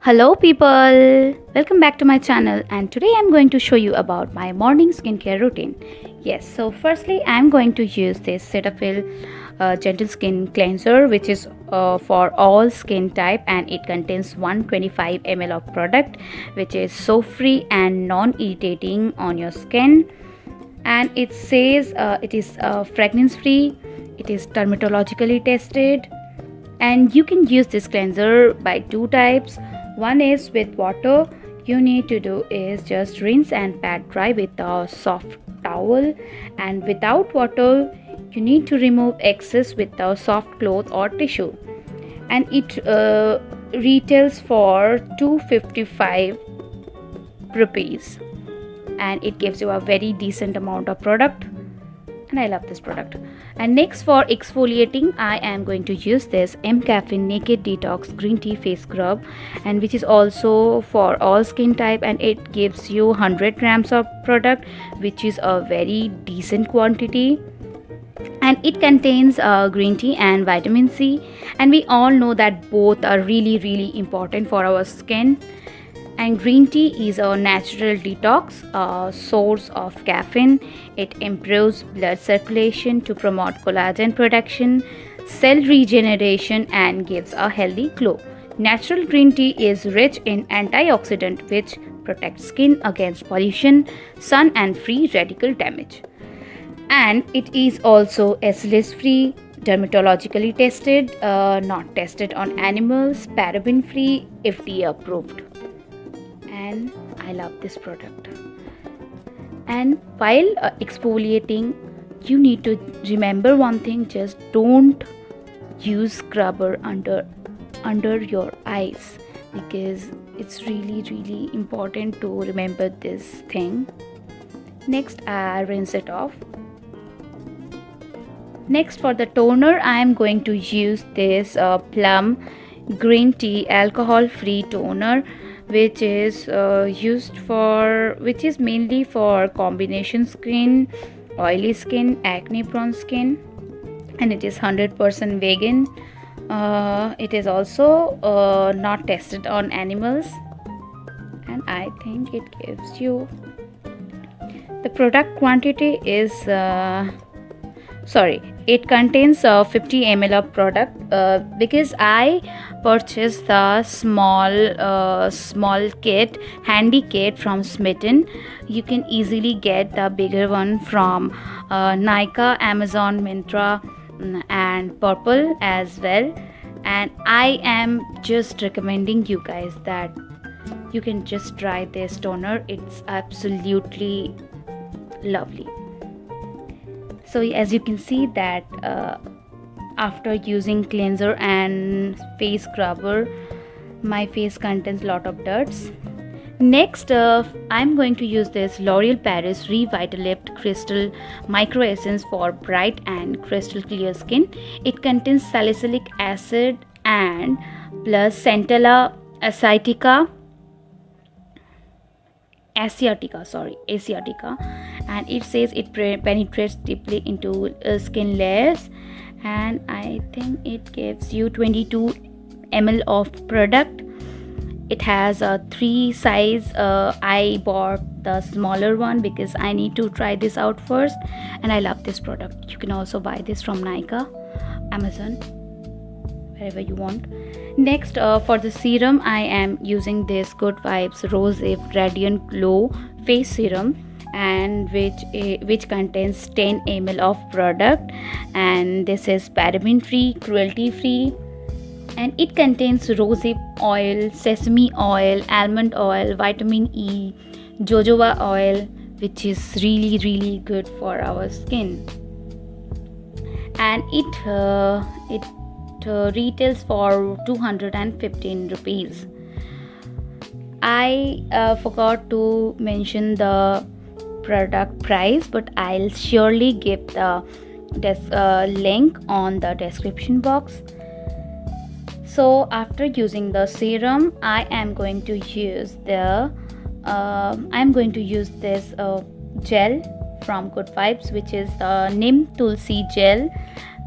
Hello people, welcome back to my channel, and today I'm going to show you about my morning skincare routine. Yes, so firstly I'm going to use this Cetaphil gentle skin cleanser, which is for all skin type, and it contains 125 ml of product, which is soap free and non-irritating on your skin. And it says it is fragrance free, it is dermatologically tested, and you can use this cleanser by two types. One is with water. You need to do is just rinse and pat dry with a soft towel, and without water you need to remove excess with a soft cloth or tissue, and it retails for 255 rupees, and it gives you a very decent amount of product, and I love this product. And next, for exfoliating, I am going to use this M Caffeine Naked Detox Green Tea Face Scrub, and which is also for all skin type, and it gives you 100 grams of product, which is a very decent quantity, and it contains green tea and vitamin C, and we all know that both are really important for our skin. And green tea is a natural detox source of caffeine. It improves blood circulation to promote collagen production, cell regeneration, and gives a healthy glow. Natural green tea is rich in antioxidant, which protects skin against pollution, sun, and free radical damage. And it is also SLS free, dermatologically tested, not tested on animals, paraben free, FDA approved, and I love this product. And while exfoliating, you need to remember one thing: just don't use scrubber under your eyes, because it's really important to remember this thing. Next, I rinse it off. Next, for the toner, I am going to use this Plum green tea alcohol free toner, which is which is mainly for combination skin, oily skin, acne prone skin, and it is 100% vegan. It is also not tested on animals, and I think it gives you the product quantity is it contains 50 ml of product, because I purchased the small kit, handy kit from Smitten. You can easily get the bigger one from Nykaa, Amazon, Myntra, and Purple as well. And I am just recommending you guys that you can just try this toner. It's absolutely lovely. So as you can see that after using cleanser and face scrubber, my face contains lot of dirts. Next, I'm going to use this L'Oreal Paris Revitalift Crystal Micro Essence for bright and crystal clear skin. It contains salicylic acid and plus Centella asiatica, and it says it penetrates deeply into skin layers, and I think it gives you 22 ml of product. It has a 3 size. I bought the smaller one because I need to try this out first, and I love this product. You can also buy this from Nykaa, Amazon, wherever you want. Next, for the serum, I am using this Good Vibes Rose Radiant Glow face serum, and which contains 10 ml of product, and this is paraben free, cruelty free, and it contains rosehip oil, sesame oil, almond oil, vitamin E, jojoba oil, which is really good for our skin. And it retails for 215 rupees. I forgot to mention the product price, but I'll surely give the link on the description box. So after using the serum, I am going to use this gel from Good Vibes, which is the Neem Tulsi gel,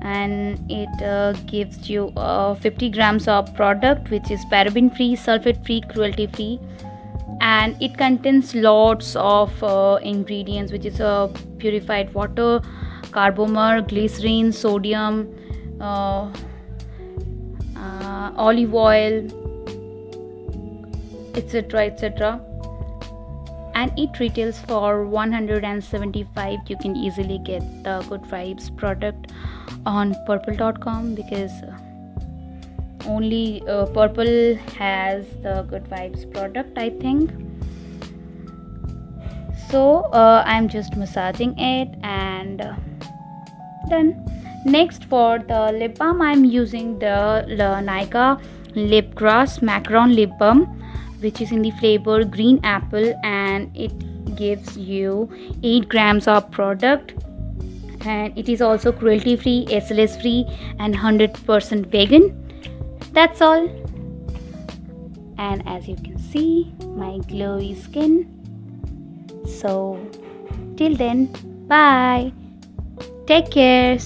and it gives you 50 grams of product which is paraben free, sulfate free, cruelty free, and it contains lots of ingredients which is purified water, carbomer, glycerin, sodium, uh, olive oil, etc, etc, and it retails for 175. You can easily get the Good Vibes product on purple.com because only Purple has the Good Vibes product, I think. So I'm just massaging it and done. Next, for the lip balm, I'm using the Lanica Lip Gloss Macaron Lip Balm, which is in the flavor green apple, and it gives you 8 grams of product, and it is also cruelty free, SLS free, and 100% vegan. That's all. And as you can see, my glowy skin. So till then, bye, take care.